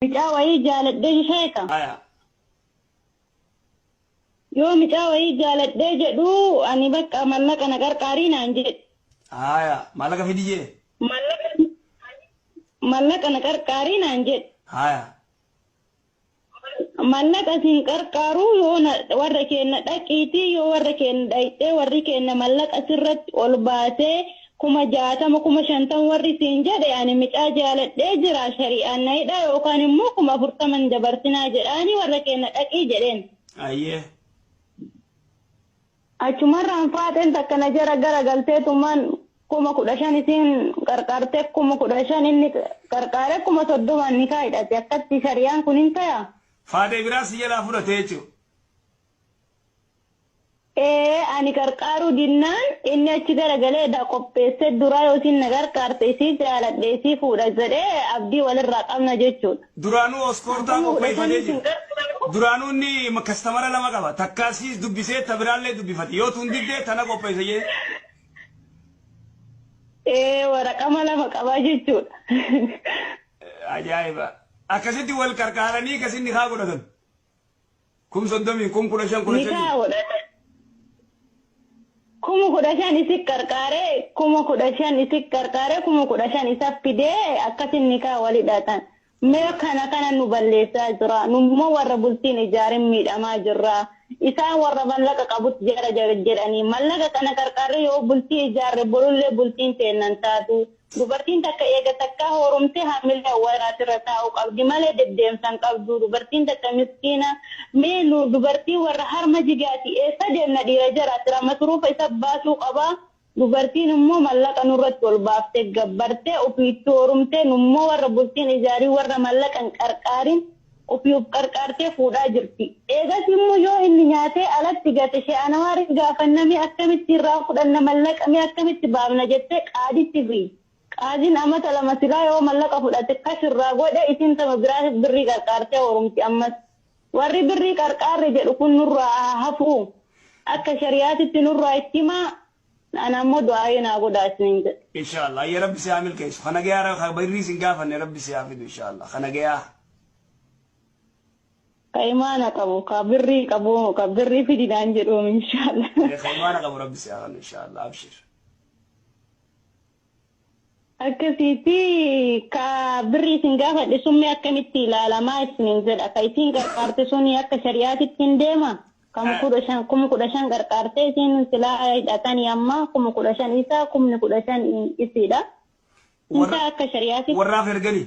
Micaa wayii jaaladhee sheeka. Yoo micaa wayii jaaladhee jedhu ani bakka mallaqa na qarqaarii naan jedhe. Mallaqa fidiyee. Mallaqa na qarqaarii naan jedhe. Mallaqa siin qarqaaru yoo warra keenya dhaqiitii yoo warra keenya dhaqxee warri keenya mallaqa sirratti ol baasee 60,000 50,000 warri siin jedhe ani micaa jaaladhee jira shari'aan na hidha yookaan immoo 40,000 dabarsinaa jedhaani warra keenya dhaqii jedheen. Ayyee. Achumarraan faateen takka na jara garagalteetumaan 15,000 isiin qarqaartee 15,000 inni qarqaaree 30,000 ni kaa'idhate akkatti shari'aan kun hin ta'a. Faatee biraa si jalaa fudhatee jechuudha. Ani qarqaaru dinnaan inni achi garagalee da qopheessee duraa yoo isin na qarqaarte isii jaaladhee isii fuudha jedhee abdii walirraa qabna jechuudha. Duraanuu oskoortaa qopheeffatee jira. Duraanuu inni kastamara lama qaba. Takkaasiis dubbisee tabiraallee dubbifate. Yoo tun diddee tana qopheesse jee. Waraqama lama qabaa jechuudha. Ajaa'iba. Akkasitti wal qarqaaranii akkasitti haa godhatan. 30,000 15,000 15,000 isi qarqaaree 15,000 isi qarqaaree 15,000 isa fidee akkasin nikaa walidhaatan. Mee kana nu balleessaa jira. Nummoo warra bultiin ijaarin miidhamaa jirra. Isaan warra mallaqa qabutti jara jedhanii mallaqa kana qarqaaree yoo bultii ijaarre bolullee bultiin teennan taatu. Dubartiin takka eega takka horumtee hamillee waraatirra taa'u qabdi malee deddeemsan qabdu. Dubartiin takka miskiina mee nu dubartii warra harma jigaati eessa deemna dhiira jaraatira masruufa isa baasuu qabaa. Dubartiin immoo mallaqa nurratti ol baaftee gabbartee ofiitti horumtee nummoo warra bultiin ijaarii warra mallaqan qarqaarin ofiif qarqaartee fuudhaa jirti. Eegas immoo yoo inni nyaatee alatti gate she'anawaaris gaafannamee akkamitti irraa fudhanna mallaqamee akkamitti baafna jettee qaaditti fiidi. Qaadiin amata lama silaa yoo mallaqa fudhate kashirraa godhe isin sama biraa birrii qarqaartee horumti ammas. Warri birrii qarqaarre jedhu kun nurraa hafuu akka shari'aatitti nurraa itti himaa. أنا مو دعائي نقول أسنين. إن شاء الله يا رب سيعمل كيس خنا جيا خبرني سنجافا يا رب سيعمل إن شاء الله خنا جيا. كيمانا كبري في دينجروم إن شاء الله. كيمانا كبو رب سيعمل إن شاء الله أبشر. أكسيتي كبري سنجافا لسمي أكمتي لا ما أسنين زد أكيتين كارتسوني أكشريات التندما. Kamu kudashan qarqaartee isin silaa hidhatanii amma 15,000 isaa 10,000 isiidha. Isa akka shari'aatti warraaf erganii